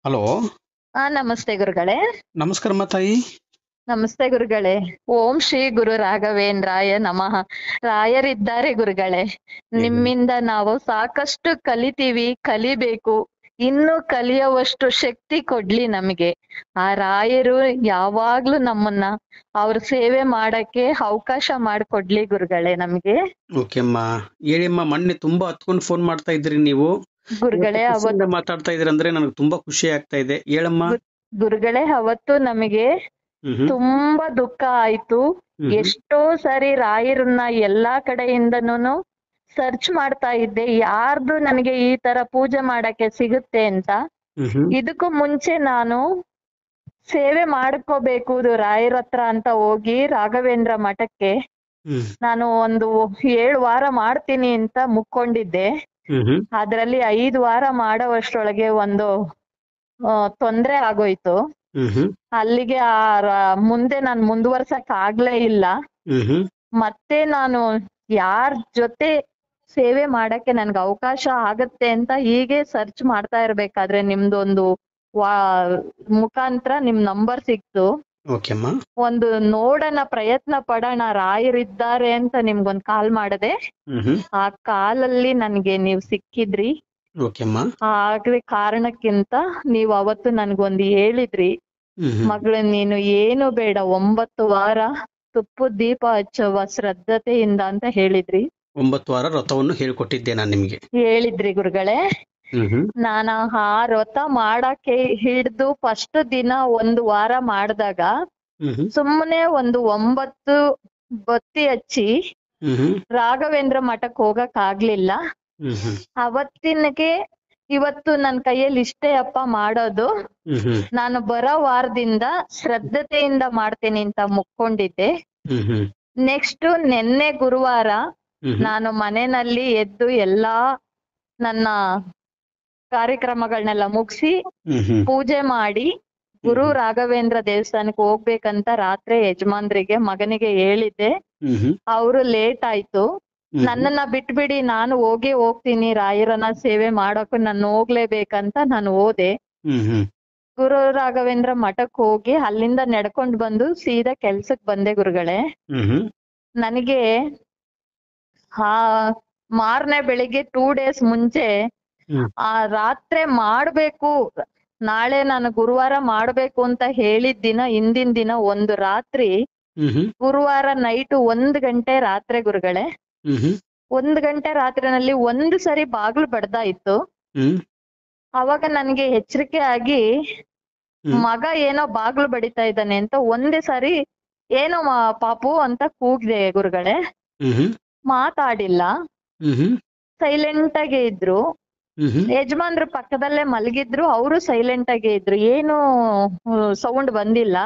Hello. ನಮಸ್ತೆ ಗುರುಗಳೇ. ನಮಸ್ಕಾರಮ್ಮ ತಾಯಿ. ನಮಸ್ತೆ ಗುರುಗಳೇ. ಓಂ ಶ್ರೀ ಗುರು ರಾಘವೇಂದ್ರಾಯ ನಮಃ. ರಾಯರಿದ್ದಾರೆ ಗುರುಗಳೇ. ನಿಮ್ಮಿಂದ ನಾವು ಸಾಕಷ್ಟು ಕಲಿತೀವಿ, ಕಲಿಬೇಕು. ಇನ್ನು ಕಲಿಯುವಷ್ಟು ಶಕ್ತಿ ಕೊಡ್ಲಿ ನಮಗೆ. ಆ ರಾಯರು ಯಾವಾಗ್ಲೂ ನಮ್ಮನ್ನ ಅವ್ರ ಸೇವೆ ಮಾಡಕ್ಕೆ ಅವಕಾಶ ಮಾಡಿಕೊಡ್ಲಿ ಗುರುಗಳೇ ನಮ್ಗೆ. ಓಕೆ ಅಮ್ಮ, ಹೇಳಿಮ್ಮ. ಮೊನ್ನೆ ತುಂಬಾ ಹತ್ಕೊಂಡು ಫೋನ್ ಮಾಡ್ತಾ ಇದ್ರಿ ನೀವು. ಗುರುಗಳೇ ಖುಷಿಯಿಂದ ಮಾತಾಡ್ತಾ ಇದ್ರಿ ಅಂದ್ರೆ ನನಗೆ ತುಂಬಾ ಖುಷಿ ಆಗ್ತಾ ಇದೆ. ಹೇಳಮ್ಮ. ಗುರುಗಳೇ, ಅವತ್ತು ನಮಗೆ ತುಂಬಾ ದುಃಖ ಆಯ್ತು. ಎಷ್ಟೋ ಸರಿ ರಾಯರನ್ನ ಎಲ್ಲಾ ಕಡೆಯಿಂದನೂ ಸರ್ಚ್ ಮಾಡ್ತಾ ಇದ್ದೆ, ಯಾರ್ದು ನನಗೆ ಈ ತರ ಪೂಜೆ ಮಾಡಕ್ಕೆ ಸಿಗುತ್ತೆ ಅಂತ. ಇದಕ್ಕೂ ಮುಂಚೆ ನಾನು ಸೇವೆ ಮಾಡ್ಕೋಬೇಕು ರಾಯರ ಹತ್ರ ಅಂತ ಹೋಗಿ ರಾಘವೇಂದ್ರ ಮಠಕ್ಕೆ ನಾನು ಒಂದು 7 ವಾರ ಮಾಡ್ತೀನಿ ಅಂತ ಮುಕ್ಕೊಂಡಿದ್ದೆ. ಅದ್ರಲ್ಲಿ 5 ವಾರ ಮಾಡೋವಷ್ಟ್ರೊಳಗೆ ಒಂದು ತೊಂದ್ರೆ ಆಗೋಯ್ತು. ಅಲ್ಲಿಗೆ ಮುಂದೆ ನಾನು ಮುಂದುವರ್ಸಕ್ ಆಗ್ಲೇ ಇಲ್ಲ. ಮತ್ತೆ ನಾನು ಯಾರ ಜೊತೆ ಸೇವೆ ಮಾಡಕ್ಕೆ ನನ್ಗೆ ಅವಕಾಶ ಆಗತ್ತೆ ಅಂತ ಹೀಗೆ ಸರ್ಚ್ ಮಾಡ್ತಾ ಇರ್ಬೇಕಾದ್ರೆ ನಿಮ್ದೊಂದು ಮುಖಾಂತರ ನಿಮ್ ನಂಬರ್ ಸಿಕ್ತು. ಒಂದು ನೋಡೋಣ, ಪ್ರಯತ್ನ ಪಡೋಣ, ರಾಯರಿದ್ದಾರೆ ಅಂತ ನಿಮ್ಗೊಂದ್ ಕಾಲ್ ಮಾಡದೆ. ಆ ಕಾಲಲ್ಲಿ ನನ್ಗೆ ನೀವ್ ಸಿಕ್ಕಿದ್ರಿ. ಆಗ್ಲಿ ಕಾರಣಕ್ಕಿಂತ ನೀವ್ ಅವತ್ತು ನನ್ಗೊಂದು ಹೇಳಿದ್ರಿ, ಮಗಳು ನೀನು ಏನು ಬೇಡ, 9 ವಾರ ತುಪ್ಪದ ದೀಪ ಹಚ್ಚುವ ಶ್ರದ್ಧತೆಯಿಂದ ಅಂತ ಹೇಳಿದ್ರಿ. 9 ವಾರ ವ್ರತವನ್ನು ಹೇಳ್ಕೊಟ್ಟಿದ್ದೆ ನಾನು ನಿಮ್ಗೆ. ಹೇಳಿದ್ರಿ ಗುರುಗಳೇ. ನಾನು ಆ ವ್ರತ ಮಾಡಕ್ಕೆ ಹಿಡ್ದು ಫಸ್ಟ್ ದಿನ 1 ವಾರ ಮಾಡಿದಾಗ ಸುಮ್ಮನೆ ಒಂದು 9 ಬತ್ತಿ ಹಚ್ಚಿ ರಾಘವೇಂದ್ರ ಮಠಕ್ಕೆ ಹೋಗಕ್ ಆಗ್ಲಿಲ್ಲ. ಅವತ್ತಿನಗೆ ಇವತ್ತು ನನ್ ಕೈಯಲ್ಲಿ ಇಷ್ಟೇ ಅಪ್ಪ ಮಾಡೋದು, ನಾನು ಬರೋ ವಾರದಿಂದ ಶ್ರದ್ಧತೆಯಿಂದ ಮಾಡ್ತೀನಿ ಅಂತ ಮುಕ್ಕೊಂಡಿದ್ದೆ. ನೆಕ್ಸ್ಟ್ ನಿನ್ನೆ ಗುರುವಾರ ನಾನು ಮನೆಯಲ್ಲಿ ಎದ್ದು ಎಲ್ಲಾ ನನ್ನ ಕಾರ್ಯಕ್ರಮಗಳನ್ನೆಲ್ಲ ಮುಗಿಸಿ ಪೂಜೆ ಮಾಡಿ ಗುರು ರಾಘವೇಂದ್ರ ದೇವಸ್ಥಾನಕ್ಕೆ ಹೋಗ್ಬೇಕಂತ ರಾತ್ರಿ ಯಜಮಾನ್ರಿಗೆ ಮಗನಿಗೆ ಹೇಳಿದ್ದೆ. ಅವರು ಲೇಟ್ ಆಯ್ತು. ನನ್ನನ್ನ ಬಿಟ್ಬಿಡಿ, ನಾನು ಹೋಗ್ತೀನಿ ರಾಯರನ್ನ ಸೇವೆ ಮಾಡಕ್ಕೂ ನಾನು ಹೋಗ್ಲೇಬೇಕಂತ ನಾನು ಹೋದೆ. ಗುರು ರಾಘವೇಂದ್ರ ಮಠಕ್ ಹೋಗಿ ಅಲ್ಲಿಂದ ನಡ್ಕೊಂಡ್ ಬಂದು ಸೀದಾ ಕೆಲ್ಸಕ್ ಬಂದೆ ಗುರುಗಳೇ. ನನಗೆ ಮಾರನೇ ಬೆಳಿಗ್ಗೆ 2 days ಮುಂಚೆ ಆ ರಾತ್ರಿ ಮಾಡ್ಬೇಕು, ನಾಳೆ ನಾನು ಗುರುವಾರ ಮಾಡ್ಬೇಕು ಅಂತ ಹೇಳಿದ ದಿನ ಹಿಂದಿನ ದಿನ ಒಂದು ರಾತ್ರಿ, ಗುರುವಾರ ನೈಟ್ 1 ಗಂಟೆ ರಾತ್ರಿ ಗುರುಗಳೇ, 1 ಗಂಟೆ ರಾತ್ರಿನಲ್ಲಿ 1 ಸರಿ ಬಾಗ್ಲು ಬಡ್ದಾ ಇತ್ತು. ಅವಾಗ ನನ್ಗೆ ಎಚ್ಚರಿಕೆ ಆಗಿ ಮಗ ಏನೋ ಬಾಗ್ಲು ಬಡಿತಾ ಇದ್ದಾನೆ ಅಂತ ಒಂದೇ ಸಾರಿ ಏನೋ ಪಾಪು ಅಂತ ಕೂಗಿದೆ ಗುರುಗಳೇ. ಮಾತಾಡಿಲ್ಲ, ಸೈಲೆಂಟ್ ಆಗೇ ಇದ್ರು. ಯಜಮಾನ್ರು ಪಕ್ಕದಲ್ಲೇ ಮಲಗಿದ್ರು, ಅವರು ಸೈಲೆಂಟ್ ಆಗೇ ಇದ್ರು, ಏನು ಸೌಂಡ್ ಬಂದಿಲ್ಲ.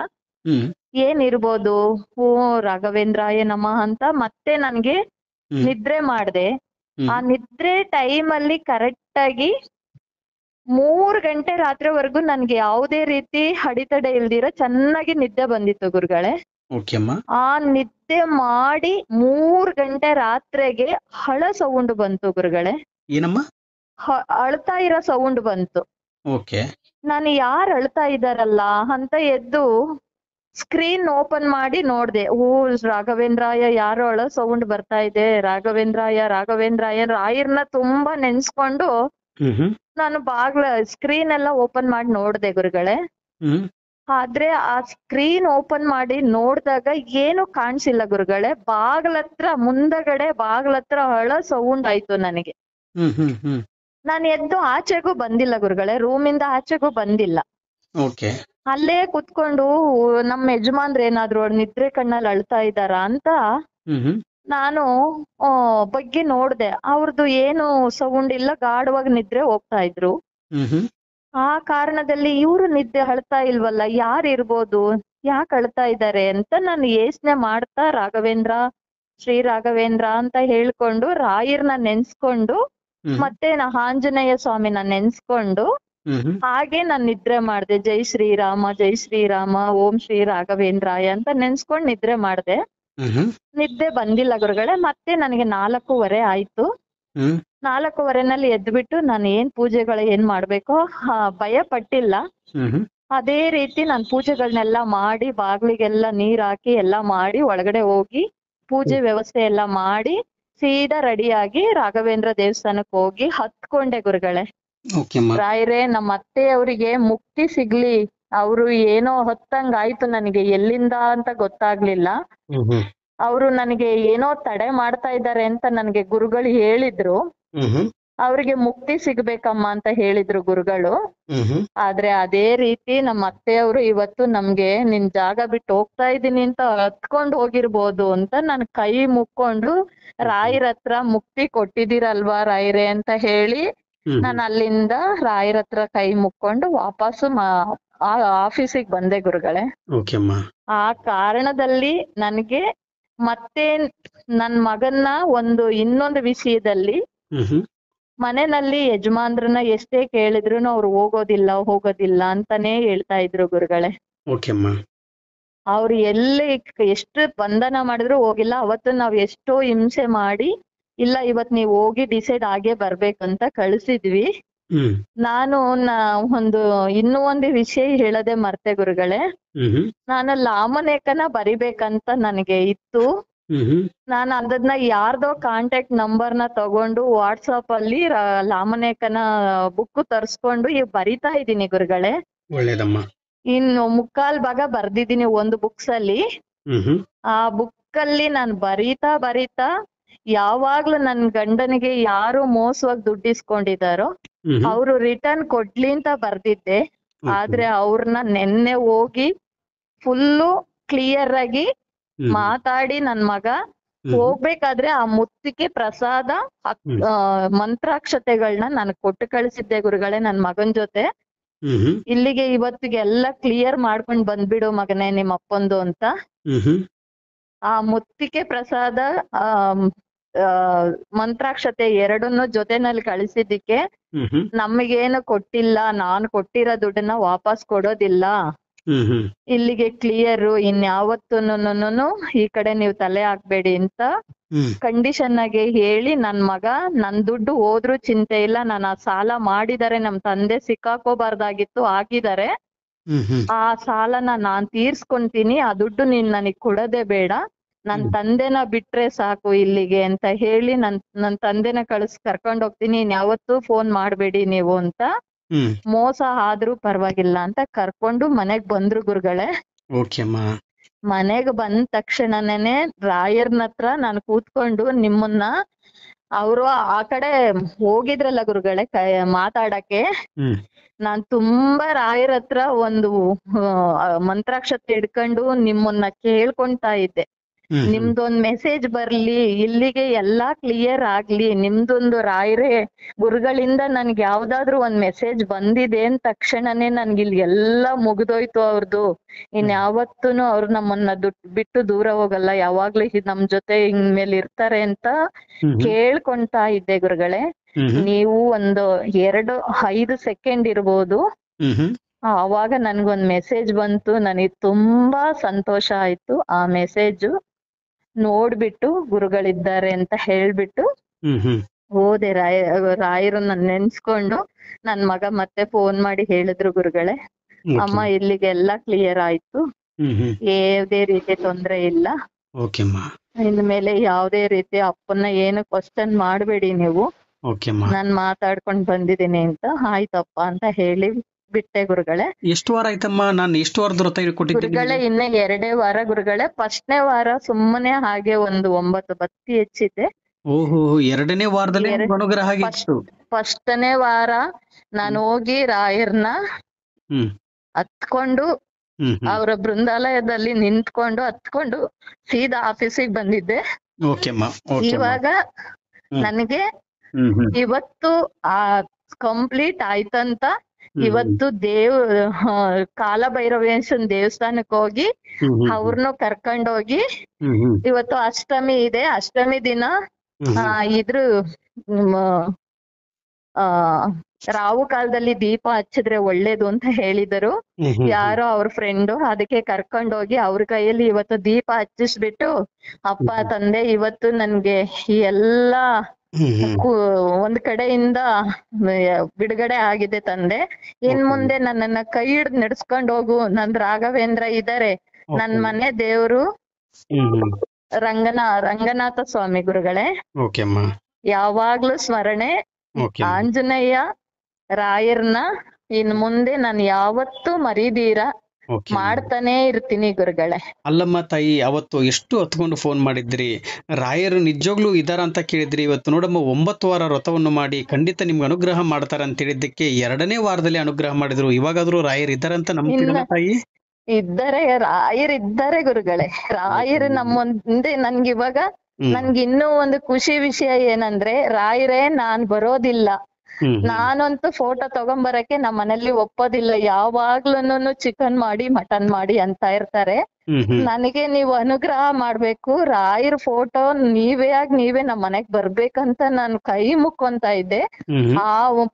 ಏನಿರ್ಬೋದು, ಓ ರಾಘವೇಂದ್ರಾಯ ನಮಃ ಅಂತ ಮತ್ತೆ ನನ್ಗೆ ನಿದ್ರೆ ಮಾಡ್ದೆ. ಆ ನಿದ್ರೆ ಟೈಮಲ್ಲಿ ಕರೆಕ್ಟ್ ಆಗಿ 3 ಗಂಟೆ ರಾತ್ರಿವರೆಗೂ ನನ್ಗೆ ಯಾವುದೇ ರೀತಿ ಅಡಿತಡೆ ಇಲ್ದಿರೋ ಚೆನ್ನಾಗಿ ನಿದ್ದೆ ಬಂದಿತ್ತು ಗುರುಗಳೇ. ಆ ನಿದ್ದೆ ಮಾಡಿ 3 ಗಂಟೆ ರಾತ್ರಿಗೆ ಹಳ ಸೌಂಡ್ ಬಂತು ಗುರುಗಳೇ. ಏನಮ್ಮ? ಅಳ್ತಾ ಇರೋ ಸೌಂಡ್ ಬಂತು. ನಾನು ಯಾರು ಅಳ್ತಾ ಇದ್ದಾರಲ್ಲ ಅಂತ ಎದ್ದು ಸ್ಕ್ರೀನ್ ಓಪನ್ ಮಾಡಿ ನೋಡ್ದೆ. ಓ ರಾಘವೇಂದ್ರಾಯ, ಯಾರೋ ಅಳೋ ಸೌಂಡ್ ಬರ್ತಾ ಇದೆ, ರಾಘವೇಂದ್ರಾಯ ರಾಘವೇಂದ್ರಾಯ. ರಾಯರ್ನ ತುಂಬಾ ನೆನ್ಸ್ಕೊಂಡು ನಾನು ಸ್ಕ್ರೀನ್ ಎಲ್ಲ ಓಪನ್ ಮಾಡಿ ನೋಡ್ದೆ ಗುರುಗಳೇ. ಆದ್ರೆ ಆ ಸ್ಕ್ರೀನ್ ಓಪನ್ ಮಾಡಿ ನೋಡ್ದಾಗ ಏನು ಕಾಣಿಸಿಲ್ಲ ಗುರುಗಳೇ. ಮುಂದಗಡೆ ಬಾಗ್ಲತ್ರ ಹಳ ಸೌಂಡ್ ಆಯ್ತು ನನಗೆ. ನಾನು ಎದ್ದು ಆಚೆಗೂ ಬಂದಿಲ್ಲ ಗುರುಗಳೇ, ರೂಮಿಂದ ಆಚೆಗೂ ಬಂದಿಲ್ಲ. ಅಲ್ಲೇ ಕುತ್ಕೊಂಡು ನಮ್ಮ ಯಜಮಾನ್ರು ಏನಾದ್ರು ನಿದ್ರೆ ಕಣ್ಣಲ್ಲಿ ಅಳ್ತಾ ಇದ್ದಾರ ಅಂತ ನಾನು ಬಗ್ಗೆ ನೋಡ್ದೆ. ಅವ್ರದ್ದು ಏನು ಸೌಂಡ್ ಇಲ್ಲ, ಗಾಢವಾಗಿ ನಿದ್ರೆ ಹೋಗ್ತಾ ಇದ್ರು. ಆ ಕಾರಣದಲ್ಲಿ ಇವ್ರು ನಿದ್ದೆ ಅಳ್ತಾ ಇಲ್ವಲ್ಲ, ಯಾರಿರ್ಬೋದು, ಯಾಕೆ ಅಳ್ತಾ ಇದ್ದಾರೆ ಅಂತ ನಾನು ಯೋಚನೆ ಮಾಡ್ತಾ ರಾಘವೇಂದ್ರ, ಶ್ರೀ ರಾಘವೇಂದ್ರ ಅಂತ ಹೇಳ್ಕೊಂಡು ರಾಯರ್ನ ನೆನ್ಸ್ಕೊಂಡು ಮತ್ತೆ ಆಂಜನೇಯ ಸ್ವಾಮಿನ ನೆನ್ಸ್ಕೊಂಡು ಹಾಗೆ ನಾನ್ ನಿದ್ರೆ ಮಾಡ್ದೆ. ಜೈ ಶ್ರೀರಾಮ ಜೈ ಶ್ರೀರಾಮ ಓಂ ಶ್ರೀ ರಾಘವೇಂದ್ರಾಯ ಅಂತ ನೆನ್ಸ್ಕೊಂಡ್ ನಿದ್ರೆ ಮಾಡ್ದೆ. ನಿದ್ದೆ ಬಂದಿಲ್ಲ ಗುರುಗಳೇ. ಮತ್ತೆ ನನಗೆ 4:15 ಆಯ್ತು. ಹ್ಮ್ 4:15ನಲ್ಲಿ ಎದ್ಬಿಟ್ಟು ನಾನು ಏನ್ ಪೂಜೆಗಳು ಏನ್ ಮಾಡ್ಬೇಕೋ ಭಯ ಪಟ್ಟಿಲ್ಲ. ಹ್ಮ್ ಹ್ಮ್ ಅದೇ ರೀತಿ ನಾನ್ ಪೂಜೆಗಳನ್ನೆಲ್ಲ ಮಾಡಿ ಬಾಗ್ಲಿಗೆಲ್ಲ ನೀರ್ ಹಾಕಿ ಎಲ್ಲಾ ಮಾಡಿ ಒಳಗಡೆ ಹೋಗಿ ಪೂಜೆ ವ್ಯವಸ್ಥೆ ಎಲ್ಲ ಮಾಡಿ ಸೀದಾ ರೆಡಿಯಾಗಿ ರಾಘವೇಂದ್ರ ದೇವಸ್ಥಾನಕ್ಕೆ ಹೋಗಿ ಹತ್ಕೊಂಡೆ ಗುರುಗಳೇ. ಓಕೆ ಅಮ್ಮ. ರಾಯರೇ, ನಮ್ಮ ಅತ್ತೆಯವರಿಗೆ ಮುಕ್ತಿ ಸಿಗ್ಲಿ, ಅವರು ಏನೋ ಹೊತ್ತಂಗ್ ಆಯ್ತು, ನನಗೆ ಎಲ್ಲಿಂದ ಅಂತ ಗೊತ್ತಾಗ್ಲಿಲ್ಲ. ಹ್ಮ್ ಹ್ಮ್ ಅವರು ನನಗೆ ಏನೋ ತಡೆ ಮಾಡ್ತಾ ಇದ್ದಾರೆ ಅಂತ ನನಗೆ ಗುರುಗಳು ಹೇಳಿದ್ರು. ಹ್ಮ್ ಹ್ಮ್ ಅವ್ರಿಗೆ ಮುಕ್ತಿ ಸಿಗ್ಬೇಕಮ್ಮ ಅಂತ ಹೇಳಿದ್ರು ಗುರುಗಳು. ಹ್ಮ್ ಹ್ಮ್ ಆದ್ರೆ ಅದೇ ರೀತಿ ನಮ್ಮ ಅತ್ತೆಯವರು ಇವತ್ತು ನಮ್ಗೆ ನಿನ್ ಜಾಗ ಬಿಟ್ಟು ಹೋಗ್ತಾ ಇದ್ದೀನಿ ಅಂತ ಹತ್ಕೊಂಡ್ ಹೋಗಿರ್ಬೋದು ಅಂತ ನನ್ ಕೈ ಮುಕ್ಕೊಂಡು ರಾಯರ ಹತ್ರ ಮುಕ್ತಿ ಕೊಟ್ಟಿದ್ದೀರಲ್ವಾ ರಾಯರೇ ಅಂತ ಹೇಳಿ ಹ್ಮ್ ನಾನು ಅಲ್ಲಿಂದ ರಾಯರ ಹತ್ರ ಕೈ ಮುಕ್ಕೊಂಡು ವಾಪಸ್ಸು ಆಫೀಸಿಗೆ ಬಂದೆ ಗುರುಗಳೇ. ಓಕೆ ಅಮ್ಮ. ಆ ಕಾರಣದಲ್ಲಿ ನನಗೆ ಮತ್ತೆ ನನ್ ಮಗನ್ನ ಇನ್ನೊಂದು ವಿಷಯದಲ್ಲಿ ಹ್ಮ್ ಹ್ಮ್ ಮನೆಯಲ್ಲಿ ಯಜಮಾನ್ರನ್ನ ಎಷ್ಟೇ ಕೇಳಿದ್ರು ಅವ್ರು ಹೋಗೋದಿಲ್ಲ ಅಂತಾನೆ ಹೇಳ್ತಾ ಇದ್ರು ಗುರುಗಳೇ. ಓಕೆ ಅಮ್ಮ. ಅವ್ರು ಎಷ್ಟು ಬಂಧನ ಮಾಡಿದ್ರು ಹೋಗಿಲ್ಲ. ಅವತ್ತು ನಾವ್ ಎಷ್ಟೋ ಹಿಂಸೆ ಮಾಡಿ ಇಲ್ಲ ಇವತ್ ನೀವ್ ಹೋಗಿ ಡಿಸೈಡ್ ಆಗೇ ಬರ್ಬೇಕಂತ ಕಳ್ಸಿದ್ವಿ. ಹ್ಮ್ ನಾನು ಇನ್ನೂ ಒಂದು ವಿಷಯ ಹೇಳದೆ ಮರ್ತೆ ಗುರುಗಳೇ. ಹ್ಮ್ ಹ್ಮ್ ನಾನು ಲಾಮನೇಕನ ಬರಿಬೇಕಂತ ನನಗೆ ಇತ್ತು. ಹ್ಮ್ ಹ್ಮ್ ನಾನು ಅದನ್ನ ಯಾರ್ದೋ ಕಾಂಟ್ಯಾಕ್ಟ್ ನಂಬರ್ನ ತಗೊಂಡು ವಾಟ್ಸಪ್ ಅಲ್ಲಿ ಲಾಮನೇಕನ ಬುಕ್ ತರ್ಸ್ಕೊಂಡು ಬರಿತಾ ಇದ್ದೀನಿ ಗುರುಗಳೇ. ಒಳ್ಳೇದಮ್ಮ. ಇನ್ನು ಮುಕ್ಕಾಲ್ ಭಾಗ ಬರ್ದಿದ್ದೀನಿ ಒಂದು ಬುಕ್ಸ್ ಅಲ್ಲಿ. ಹ್ಮ್ ಹ್ಮ್ ಆ ಬುಕ್ ಅಲ್ಲಿ ನಾನು ಬರೀತಾ ಯಾವಾಗ್ಲೂ ನನ್ ಗಂಡನಿಗೆ ಯಾರು ಮೋಸವಾಗಿ ದುಡ್ಡಿಸ್ಕೊಂಡಿದಾರೋ ಹ್ಮ್ ಹ್ಮ್ ಅವ್ರು ರಿಟರ್ನ್ ಕೊಡ್ಲಿ ಅಂತ ಬರ್ದಿದ್ದೆ. ಆದ್ರೆ ಅವ್ರನ್ನ ನೆನ್ನೆ ಹೋಗಿ ಫುಲ್ಲು ಕ್ಲಿಯರ್ ಆಗಿ ಹ್ಮ್ ಮಾತಾಡಿ ನನ್ ಮಗ ಹ್ಮ್ ಹೋಗ್ಬೇಕಾದ್ರೆ ಆ ಮುತ್ತಿಗೆ ಪ್ರಸಾದ ಮಂತ್ರಾಕ್ಷತೆಗಳನ್ನ ನಾನು ಕೊಟ್ಟು ಕಳಿಸಿದ್ದೆ ಗುರುಗಳೇ ನನ್ ಮಗನ್ ಜೊತೆ. ಹ್ಮ್ ಹ್ಮ್ ಇಲ್ಲಿಗೆ ಇವತ್ತಿಗೆ ಎಲ್ಲ ಕ್ಲಿಯರ್ ಮಾಡ್ಕೊಂಡ್ ಬಂದ್ಬಿಡು ಮಗನೇ ನಿಮ್ ಅಪ್ಪಂದು ಅಂತ. ಹ್ಮ್ ಹ್ಮ್ ಆ ಮುತ್ತಿಗೆ ಪ್ರಸಾದ ಮಂತ್ರಾಕ್ಷತೆ ಎರಡನ್ನೂ ಜೊತೆನಲ್ಲಿ ಕಳಿಸಿದ್ದಕ್ಕೆ ಹ್ಮ್ ಹ್ಮ್ ನಮಗೇನು ಕೊಟ್ಟಿಲ್ಲ, ನಾನು ಕೊಟ್ಟಿರೋ ದುಡ್ಡನ್ನ ವಾಪಸ್ ಕೊಡೋದಿಲ್ಲ, ಹ್ಮ್ ಹ್ಮ್ ಇಲ್ಲಿಗೆ ಕ್ಲಿಯರ್, ಇನ್ಯಾವತ್ತೂನು ಈ ಕಡೆ ನೀವು ತಲೆ ಹಾಕ್ಬೇಡಿ ಅಂತ ಹ್ಮ್ ಕಂಡೀಷನ್ ಆಗಿ ಹೇಳಿ ನನ್ ಮಗ ನನ್ ದುಡ್ಡು ಹೋದ್ರೂ ಚಿಂತೆ ಇಲ್ಲ, ನಾನು ಆ ಸಾಲ ಮಾಡಿದಾರೆ, ನಮ್ ತಂದೆ ಸಿಕ್ಕಾಕೋಬಾರ್ದಾಗಿತ್ತು ಆಗಿದ್ದಾರೆ, ಹ್ಮ್ ಹ್ಮ್ ಆ ಸಾಲನ ನಾನ್ ತೀರ್ಸ್ಕೊಂತೀನಿ, ಆ ದುಡ್ಡು ನೀನ್ ನನಗ್ ಕೊಡೋದೇ ಬೇಡ, ನನ್ ತಂದೆನ ಬಿಟ್ರೆ ಸಾಕು ಇಲ್ಲಿಗೆ ಅಂತ ಹೇಳಿ ನನ್ ತಂದೆನ ಕರ್ಕೊಂಡ್ ಹೋಗ್ತೀನಿ, ಇನ್ಯಾವತ್ತೂ ಫೋನ್ ಮಾಡ್ಬೇಡಿ ನೀವು ಅಂತ ಹ್ಮ್ ಮೋಸ ಆದ್ರೂ ಪರವಾಗಿಲ್ಲ ಅಂತ ಕರ್ಕೊಂಡು ಮನೆಗ್ ಬಂದ್ರು ಗುರುಗಳೇ. ಓಕೆ ಅಮ್ಮ. ಮನೆಗ್ ಬಂದ ತಕ್ಷಣನೇ ರಾಯರ್ನ ಹತ್ರ ನಾನು ಕೂತ್ಕೊಂಡು ನಿಮ್ಮನ್ನ ಅವರು ಆ ಕಡೆ ಹೋಗಿದ್ರಲ್ಲ ಗುರುಗಳೇ ಮಾತಾಡಕ್ಕೆ, ಹ್ಮ್ ನಾನ್ ತುಂಬಾ ರಾಯರ್ ಹತ್ರ ಮಂತ್ರಾಕ್ಷತೆ ಹಿಡ್ಕೊಂಡು ನಿಮ್ಮನ್ನ ಕೇಳ್ಕೊಂತಾ ಇದ್ದೆ. ಹ್ಮ್ ನಿಮ್ದೊಂದ್ ಮೆಸೇಜ್ ಬರ್ಲಿ, ಇಲ್ಲಿಗೆ ಎಲ್ಲಾ ಕ್ಲಿಯರ್ ಆಗ್ಲಿ, ನಿಮ್ದೊಂದು ರಾಯರೇ ಗುರುಗಳಿಂದ ನನ್ಗೆ ಯಾವ್ದಾದ್ರು ಒಂದ್ ಮೆಸೇಜ್ ಬಂದಿದೆ ಅಂದ ತಕ್ಷಣನೇ ನನ್ಗೆ ಇಲ್ಲಿ ಎಲ್ಲಾ ಮುಗ್ದೋಯ್ತು ಅವ್ರದ್ದು, ಇನ್ಯಾವತ್ತೂನು ಅವ್ರು ನಮ್ಮನ್ನ ಬಿಟ್ಟು ದೂರ ಹೋಗಲ್ಲ, ಯಾವಾಗ್ಲೂ ನಮ್ ಜೊತೆ ಇನ್ಮೇಲೆ ಇರ್ತಾರೆ ಅಂತ ಕೇಳ್ಕೊಂತಾ ಇದ್ದೆ ಗುರುಗಳೇ. ನೀವು 5 ಸೆಕೆಂಡ್ ಇರ್ಬೋದು, ಆವಾಗ ನನ್ಗೊಂದ್ ಮೆಸೇಜ್ ಬಂತು, ನನಗೆ ತುಂಬಾ ಸಂತೋಷ ಆಯ್ತು. ಆ ಮೆಸೇಜ್ ನೋಡ್ಬಿಟ್ಟು ಗುರುಗಳಿದ್ದಾರೆ ಅಂತ ಹೇಳ್ಬಿಟ್ಟು ಹೋದೆ. ರಾಯರು ನನ್ ನೆನ್ಸ್ಕೊಂಡು ನನ್ ಮಗ ಮತ್ತೆ ಫೋನ್ ಮಾಡಿ ಹೇಳಿದ್ರು ಗುರುಗಳೇ, ಅಮ್ಮ ಇಲ್ಲಿಗೆಲ್ಲ ಕ್ಲಿಯರ್ ಆಯ್ತು, ಯಾವುದೇ ರೀತಿ ತೊಂದ್ರೆ ಇಲ್ಲ, ಇನ್ಮೇಲೆ ಯಾವುದೇ ರೀತಿ ಅಪ್ಪನ್ನ ಏನು ಕ್ವಶನ್ ಮಾಡ್ಬೇಡಿ ನೀವು, ನಾನ್ ಮಾತಾಡ್ಕೊಂಡ್ ಬಂದಿದ್ದೀನಿ ಅಂತ. ಆಯ್ತಪ್ಪ ಅಂತ ಹೇಳಿ ಬಿಟ್ಟೆ ಗುರುಗಳೇ. ಎಷ್ಟು ವಾರ ಆಯ್ತಮ್ಮ? ನಾನು ಎಷ್ಟು ವಾರದ ವ್ರತ ಕೊಟ್ಟಿದ್ದೀನಿ ಗುರುಗಳೇ? ಇನ್ನ 2 ವಾರ ಗುರುಗಳೇ. ಫಸ್ಟ್ನೇ ವಾರ ಸುಮ್ಮನೆ ಹಾಗೆ 9 ಬತ್ತಿ ಹೆಚ್ಚಿದ್ದೆ. ಓಹೋ, 2ನೇ ವಾರದಲ್ಲಿ ಅನುಗ್ರಹ ಆಗಿತ್ತು. ಫಸ್ಟ್ನೇ ವಾರ ನಾನು ಹೋಗಿ ರಾಯರ್ನ ಹತ್ಕೊಂಡು ಅವರ ಬೃಂದಾಲಯದಲ್ಲಿ ನಿಂತ್ಕೊಂಡು ಹತ್ಕೊಂಡು ಸೀದಾ ಆಫೀಸಿಗೆ ಬಂದಿದ್ದೆ. ಇವಾಗ ನನಗೆ ಇವತ್ತು ಕಂಪ್ಲೀಟ್ ಆಯ್ತಂತ ಇವತ್ತು ಕಾಲಭೈರವೇಶ್ವರನ್ ದೇವಸ್ಥಾನಕ್ಕೆ ಹೋಗಿ ಅವ್ರನ್ನು ಕರ್ಕೊಂಡೋಗಿ, ಇವತ್ತು ಅಷ್ಟಮಿ ಇದೆ, ಅಷ್ಟಮಿ ದಿನ ರಾವು ಕಾಲದಲ್ಲಿ ದೀಪ ಹಚ್ಚಿದ್ರೆ ಒಳ್ಳೇದು ಅಂತ ಹೇಳಿದರು ಯಾರೋ ಅವ್ರ ಫ್ರೆಂಡು. ಅದಕ್ಕೆ ಕರ್ಕೊಂಡೋಗಿ ಅವ್ರ ಕೈಯಲ್ಲಿ ಇವತ್ತು ದೀಪ ಹಚ್ಚಿಸ್ಬಿಟ್ಟು, ಅಪ್ಪ ತಂದೆ ಇವತ್ತು ನನ್ಗೆ ಈ ಎಲ್ಲಾ ಒಂದ್ ಕಡೆಯಿಂದ ಬಿಡುಗಡೆ ಆಗಿದೆ ತಂದೆ. ಇನ್ ಮುಂದೆ ನನ್ನನ್ನ ಕೈ ಹಿಡ್ದು ನಡೆಸ್ಕೊಂಡು ಹೋಗು, ನನ್ ರಾಘವೇಂದ್ರ ಇದಾರೆ, ನನ್ ಮನೆ ದೇವ್ರು ರಂಗನಾಥ ಸ್ವಾಮಿ ಗುರುಗಳೇ. ಯಾವಾಗ್ಲೂ ಸ್ಮರಣೆ ಆಂಜನೇಯ ರಾಯರ್ನ ಇನ್ ಮುಂದೆ ನಾನು ಯಾವತ್ತೂ ಮರೀದೀರ ಮಾಡ್ತಾನೆ ಇರ್ತೀನಿ ಗುರುಗಳೇ. ಅಲ್ಲಮ್ಮ ತಾಯಿ, ಅವತ್ತು ಎಷ್ಟು ಹೊತ್ಕೊಂಡು ಫೋನ್ ಮಾಡಿದ್ರಿ, ರಾಯರು ನಿಜವಾಗ್ಲೂ ಇದಾರ ಅಂತ ಕೇಳಿದ್ರಿ. ಇವತ್ತು ನೋಡಮ್ಮ 9 ವಾರ ವ್ರತವನ್ನು ಮಾಡಿ ಖಂಡಿತ ನಿಮ್ಗೆ ಅನುಗ್ರಹ ಮಾಡ್ತಾರ ಅಂತ ಹೇಳಿದ್ದಕ್ಕೆ 2ನೇ ವಾರದಲ್ಲಿ ಅನುಗ್ರಹ ಮಾಡಿದ್ರು. ಇವಾಗಾದ್ರೂ ರಾಯರ್ ಇದ್ದಾರಂತ ನಂಬ್ತೀರಾ ತಾಯಿ? ಇದ್ದಾರೆ, ರಾಯರ್ ಇದ್ದಾರೆ ಗುರುಗಳೇ. ರಾಯರು ನಮ್ಮ ಮುಂದೆ ನನ್ಗಿವಾಗ ನನ್ಗಿನ್ನೂ ಒಂದು ಖುಷಿ ವಿಷಯ ಏನಂದ್ರೆ, ರಾಯರೇ ನಾನ್ ಬರೋದಿಲ್ಲ, ನಾನಂತೂ ಫೋಟೋ ತಗೊಂಬರಕ್ಕೆ ನಮ್ಮ ಮನೇಲಿ ಒಪ್ಪೋದಿಲ್ಲ, ಯಾವಾಗ್ಲೂನು ಚಿಕನ್ ಮಾಡಿ ಮಟನ್ ಮಾಡಿ ಅಂತ ಇರ್ತಾರೆ. ನನಗೆ ನೀವು ಅನುಗ್ರಹ ಮಾಡ್ಬೇಕು, ರಾಯರ್ ಫೋಟೋ ನೀವೇ ನಮ್ ಮನೆಗ್ ಬರ್ಬೇಕಂತ ನಾನು ಕೈ ಮುಕ್ಕೊಂತ ಇದ್ದೆ.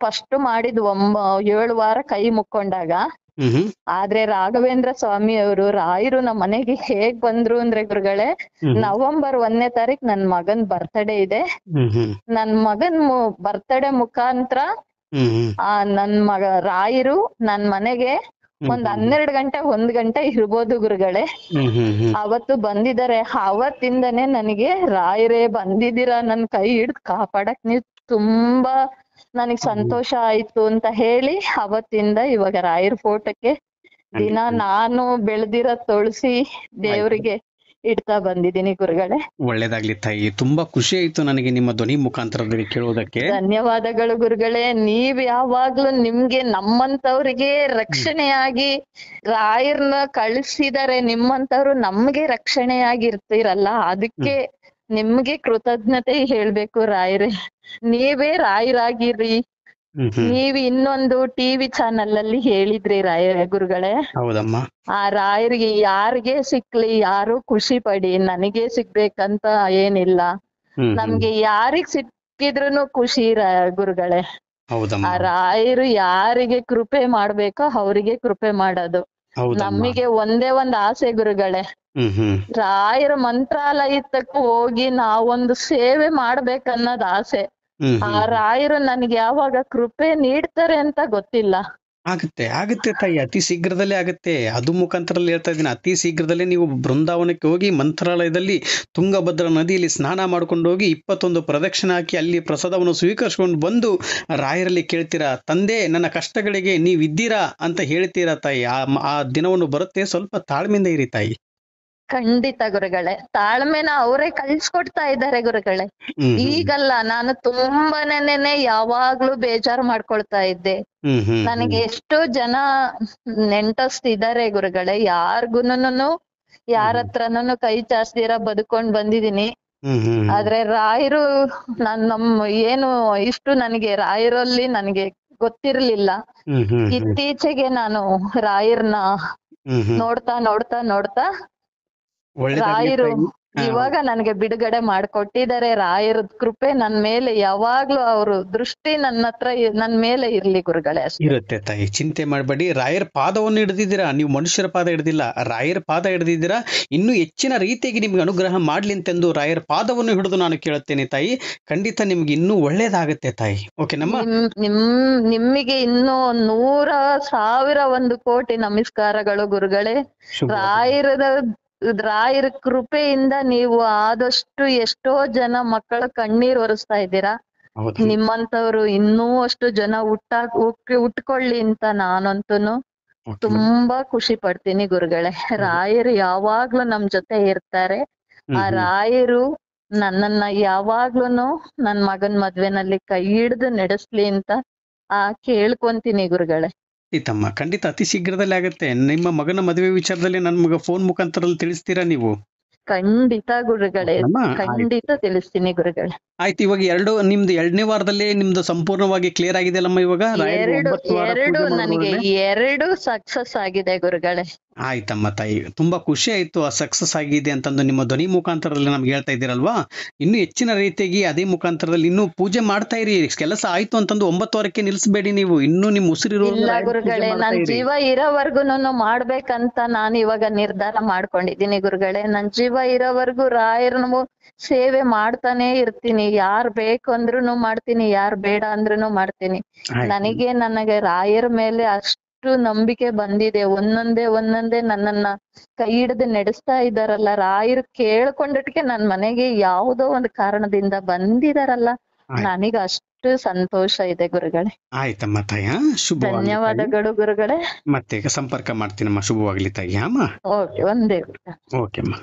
ಫಸ್ಟ್ ಮಾಡಿದ್ 7 ವಾರ ಕೈ ಮುಕ್ಕೊಂಡಾಗ, ಆದ್ರೆ ರಾಘವೇಂದ್ರ ಸ್ವಾಮಿ ಅವರು ರಾಯರು ನಮ್ಮ ಮನೆಗೆ ಹೇಗ್ ಬಂದ್ರು ಅಂದ್ರೆ ಗುರುಗಳೇ, ನವೆಂಬರ್ 1ನೇ ತಾರೀಕು ನನ್ ಮಗನ್ ಬರ್ತಡೇ ಇದೆ. ನನ್ ಮಗನ್ ಬರ್ತಡೇ ಮುಖಾಂತರ ನನ್ ಮಗ ರಾಯರು ನನ್ ಮನೆಗೆ ಒಂದ್ 12 ಗಂಟೆ 1 ಗಂಟೆ ಇರ್ಬೋದು ಗುರುಗಳೇ. ಅವತ್ತು ಬಂದಿದ್ದಾರೆ. ಅವತ್ತಿಂದನೇ ನನಗೆ ರಾಯರೇ ಬಂದಿದ್ದೀರಾ, ನನ್ ಕೈ ಹಿಡ್ದು ಕಾಪಾಡಕ್ ನೀವ್ ತುಂಬಾ ನನಗ್ ಸಂತೋಷ ಆಯ್ತು ಅಂತ ಹೇಳಿ ಅವತ್ತಿಂದ ಇವಾಗ ರಾಯರ್ ಫೋಟೋಕ್ಕೆ ದಿನ ನಾನು ಬೆಳೆದಿರೋ ತುಳಸಿ ದೇವರಿಗೆ ಇಡ್ತಾ ಬಂದಿದ್ದೀನಿ ಗುರುಗಳೇ. ಒಳ್ಳೇದಾಗ್ಲಿ ತಾಯಿ, ತುಂಬಾ ಖುಷಿ ಆಯ್ತು ನನಗೆ ನಿಮ್ಮ ಧ್ವನಿ ಮುಖಾಂತರದಲ್ಲಿ ಕೇಳೋದಕ್ಕೆ. ಧನ್ಯವಾದಗಳು ಗುರುಗಳೇ. ನೀವ್ ಯಾವಾಗ್ಲೂ ನಿಮ್ಗೆ ನಮ್ಮಂತವ್ರಿಗೆ ರಕ್ಷಣೆಯಾಗಿ ರಾಯರ್ನ ಕಳಿಸಿದಾರೆ, ನಿಮ್ಮಂತವ್ರು ನಮ್ಗೆ ರಕ್ಷಣೆಯಾಗಿರ್ತೀರಲ್ಲ, ಅದಕ್ಕೆ ನಿಮ್ಗೆ ಕೃತಜ್ಞತೆ ಹೇಳ್ಬೇಕು ರಾಯರೇ. ನೀವೇ ರಾಯರಾಗಿರ್ರಿ. ನೀವ್ ಇನ್ನೊಂದು ಟಿವಿ ಚಾನಲ್ ಅಲ್ಲಿ ಹೇಳಿದ್ರಿ ಗುರುಗಳೇ, ಹೌದಮ್ಮ, ಆ ರಾಯರಿಗೆ ಯಾರಿಗೆ ಸಿಕ್ಲಿ ಯಾರು ಖುಷಿ ಪಡಿ, ನನಗೆ ಸಿಗ್ಬೇಕಂತ ಏನಿಲ್ಲ, ನಮ್ಗೆ ಯಾರಿಗ್ ಸಿಕ್ಕಿದ್ರುನು ಖುಷಿ ಗುರುಗಳೇ. ಆ ರಾಯರು ಯಾರಿಗೆ ಕೃಪೆ ಮಾಡ್ಬೇಕೋ ಅವ್ರಿಗೆ ಕೃಪೆ ಮಾಡೋದು. ನಮಗೆ ಒಂದೇ ಒಂದ್ ಆಸೆ ಗುರುಗಳೇ, ರಾಯರ ಮಂತ್ರಾಲಯಕ್ಕೂ ಹೋಗಿ ನಾವೊಂದು ಸೇವೆ ಮಾಡ್ಬೇಕನ್ನೋದ್ ಆಸೆ. ಆ ರಾಯರು ನನ್ಗೆ ಯಾವಾಗ ಕೃಪೆ ನೀಡ್ತಾರೆ ಅಂತ ಗೊತ್ತಿಲ್ಲ. ಆಗುತ್ತೆ ತಾಯಿ, ಅತಿ ಶೀಘ್ರದಲ್ಲೇ ಆಗುತ್ತೆ. ಅದು ಮುಖಾಂತರಲ್ಲಿ ಹೇಳ್ತಾ ಇದ್ದೀನಿ, ಅತಿ ಶೀಘ್ರದಲ್ಲೇ ನೀವು ಬೃಂದಾವನಕ್ಕೆ ಹೋಗಿ ಮಂತ್ರಾಲಯದಲ್ಲಿ ತುಂಗಭದ್ರಾ ನದಿಯಲ್ಲಿ ಸ್ನಾನ ಮಾಡ್ಕೊಂಡು ಹೋಗಿ 21 ಪ್ರದಕ್ಷಿಣೆ ಹಾಕಿ ಅಲ್ಲಿ ಪ್ರಸಾದವನ್ನು ಸ್ವೀಕರಿಸ್ಕೊಂಡು ಬಂದು ರಾಯರಲ್ಲಿ ಕೇಳ್ತೀರಾ, ತಂದೆ ನನ್ನ ಕಷ್ಟಗಳಿಗೆ ನೀವಿದ್ದೀರಾ ಅಂತ ಹೇಳ್ತೀರಾ ತಾಯಿ. ಆ ದಿನವನ್ನು ಬರುತ್ತೆ. ಸ್ವಲ್ಪ ತಾಳ್ಮೆಯಿಂದ ಇರಿ ತಾಯಿ. ಖಂಡಿತ ಗುರುಗಳೇ, ತಾಳ್ಮೆನ ಅವರೇ ಕಳ್ಸ್ಕೊಡ್ತಾ ಇದ್ದಾರೆ ಗುರುಗಳೇ. ಈಗಲ್ಲ, ನಾನು ತುಂಬಾನೇ ಯಾವಾಗ್ಲೂ ಬೇಜಾರು ಮಾಡ್ಕೊಳ್ತಾ ಇದ್ದೆ. ನನಗೆ ಎಷ್ಟೋ ಜನ ನೆಂಟಸ್ತಿದ್ದಾರೆ ಗುರುಗಳೇ, ಯಾರ್ಗುನು ಯಾರ ಹತ್ರನೂ ಕೈ ಚಾಚ್ದಿರ ಬದುಕೊಂಡ್ ಬಂದಿದೀನಿ. ಆದ್ರೆ ರಾಯರು ಏನು ಇಷ್ಟು ನನಗೆ ರಾಯರಲ್ಲಿ ನನಗೆ ಗೊತ್ತಿರ್ಲಿಲ್ಲ. ಇತ್ತೀಚೆಗೆ ನಾನು ರಾಯರ್ನ ನೋಡ್ತಾ ನೋಡ್ತಾ ನೋಡ್ತಾ ರಾಯರು ಇವಾಗ ನನಗೆ ಬಿಡುಗಡೆ ಮಾಡ್ಕೊಟ್ಟಿದ್ದಾರೆ. ರಾಯರ ಕೃಪೆ ನನ್ ಮೇಲೆ ಯಾವಾಗ್ಲೂ, ಅವರು ದೃಷ್ಟಿ ನನ್ ಮೇಲೆ ಇರ್ಲಿ ಗುರುಗಳೇ. ಇರುತ್ತೆ ತಾಯಿ, ಚಿಂತೆ ಮಾಡಬೇಡಿ. ರಾಯರ ಪಾದವನ್ನು ಹಿಡಿದಿದ್ದೀರಾ, ನೀವು ಮನುಷ್ಯರ ಪಾದ ಹಿಡಿದಿಲ್ಲ, ರಾಯರ ಪಾದ ಹಿಡಿದಿದ್ದೀರಾ. ಇನ್ನೂ ಹೆಚ್ಚಿನ ರೀತಿಯಾಗಿ ನಿಮ್ಗೆ ಅನುಗ್ರಹ ಮಾಡ್ಲಿ ಅಂತೆಂದು ರಾಯರ ಪಾದವನ್ನು ಹಿಡಿದು ನಾನು ಕೇಳುತ್ತೇನೆ ತಾಯಿ. ಖಂಡಿತ ನಿಮ್ಗೆ ಇನ್ನೂ ಒಳ್ಳೇದಾಗುತ್ತೆ ತಾಯಿ. ಓಕೆನಮ್ಮ? ನಿಮಗೆ ಇನ್ನೂ 100,000 ಕೋಟಿ ನಮಸ್ಕಾರಗಳು ಗುರುಗಳೇ. ರಾಯರ ಕೃಪೆಯಿಂದ ನೀವು ಆದಷ್ಟು ಎಷ್ಟೋ ಜನ ಮಕ್ಕಳ ಕಣ್ಣೀರ್ ಒರೆಸ್ತಾ ಇದ್ದೀರಾ. ನಿಮ್ಮಂತವ್ರು ಇನ್ನೂ ಅಷ್ಟು ಜನ ಹುಟ್ಕೊಳ್ಳಿ ಅಂತ ನಾನಂತೂ ತುಂಬಾ ಖುಷಿ ಪಡ್ತೀನಿ ಗುರುಗಳೇ. ರಾಯರು ಯಾವಾಗ್ಲೂ ನಮ್ ಜೊತೆ ಇರ್ತಾರೆ. ಆ ರಾಯರು ನನ್ನನ್ನ ಯಾವಾಗ್ಲೂನು ನನ್ ಮಗನ್ ಮದ್ವೆನಲ್ಲಿ ಕೈ ಹಿಡ್ದು ನಡೆಸ್ಲಿ ಅಂತ ಕೇಳ್ಕೊಂತೀನಿ ಗುರುಗಳೇ. ತಮ್ಮ ಖಂಡಿತ ಅತಿ ಶೀಘ್ರದಲ್ಲಿ ಆಗುತ್ತೆ. ನಿಮ್ಮ ಮಗನ ಮದುವೆ ವಿಚಾರದಲ್ಲಿ ನನ್ನ ಮಗ ಫೋನ್ ಮುಖಾಂತರದಲ್ಲಿ ತಿಳಿಸ್ತೀರಾ ನೀವು? ಖಂಡಿತ ಗುರುಗಳೇ, ಖಂಡಿತ ತಿಳಿಸ್ತೀನಿ ಗುರುಗಳೇ. ಆಯ್ತು, ಇವಾಗ ನಿಮ್ದು 2ನೇ ವಾರದಲ್ಲಿ ನಿಮ್ದು ಸಂಪೂರ್ಣವಾಗಿ ಕ್ಲಿಯರ್ ಆಗಿದೆ ಅಲ್ಲಮ್ಮ? ಇವಾಗ ಎರಡು ನನಗೆ 2 ಸಕ್ಸಸ್ ಆಗಿದೆ ಗುರುಗಳೇ. ಆಯ್ತಮ್ಮ ತಾಯಿ, ತುಂಬಾ ಖುಷಿ ಆಯ್ತು ಆ ಸಕ್ಸಸ್ ಆಗಿದೆ ಅಂತಂದು ನಿಮ್ಮ ಧ್ವನಿ ಮುಖಾಂತರದಲ್ಲಿ ನಮ್ಗೆ ಹೇಳ್ತಾ ಇದ್ದೀರಲ್ವಾ. ಇನ್ನು ಹೆಚ್ಚಿನ ರೀತಿಯಾಗಿ ಅದೇ ಮುಖಾಂತರದಲ್ಲಿ ಇನ್ನೂ ಪೂಜೆ ಮಾಡ್ತಾ ಇರಿ. ಕೆಲಸ ಆಯ್ತು ಅಂತಂದು 9 ನಿಲ್ಲಿಸಬೇಡಿ ನೀವು, ಇನ್ನೂ ನಿಮ್ ಉಸಿರಿರೋ ಇಲ್ಲ ಗುರುಗಳೇ, ನನ್ ಜೀವ ಇರೋವರ್ಗುನು ಮಾಡ್ಬೇಕಂತ ನಾನು ಇವಾಗ ನಿರ್ಧಾರ ಮಾಡ್ಕೊಂಡಿದೀನಿ ಗುರುಗಳೇ. ನನ್ ಜೀವ ಇರೋವರ್ಗು ರಾಯರನ್ನು ಸೇವೆ ಮಾಡ್ತಾನೆ ಇರ್ತೀನಿ. ಯಾರ್ ಬೇಕು ಅಂದ್ರೂನು ಮಾಡ್ತೀನಿ, ಯಾರ್ ಬೇಡ ಅಂದ್ರೂನು ಮಾಡ್ತೀನಿ. ನನಗೆ ರಾಯರ ಮೇಲೆ ಅಷ್ಟು ನಂಬಿಕೆ ಬಂದಿದೆ. ಒಂದೊಂದೇ ನನ್ನನ್ನ ಕೈ ಹಿಡಿದು ನಡೆಸ್ತಾ ಇದ್ದಾರಲ್ಲ ರಾಯರು. ಕೇಳ್ಕೊಂಡಟ್ಗೆ ನನ್ ಮನೆಗೆ ಯಾವುದೋ ಒಂದು ಕಾರಣದಿಂದ ಬಂದಿದಾರಲ್ಲ, ನನಗ ಅಷ್ಟು ಸಂತೋಷ ಇದೆ ಗುರುಗಳೇ. ಆಯ್ತಮ್ಮ ತಾಯ, ಶುಭ. ಧನ್ಯವಾದಗಳು ಗುರುಗಳೇ. ಮತ್ತೆ ಸಂಪರ್ಕ ಮಾಡ್ತೀನಮ್ಮ. ಶುಭವಾಗ್ಲಿ ತಾಯಿ. ಅಮ್ಮ ಓಕೆ, ಒಂದೇ. ಓಕೆ ಅಮ್ಮ.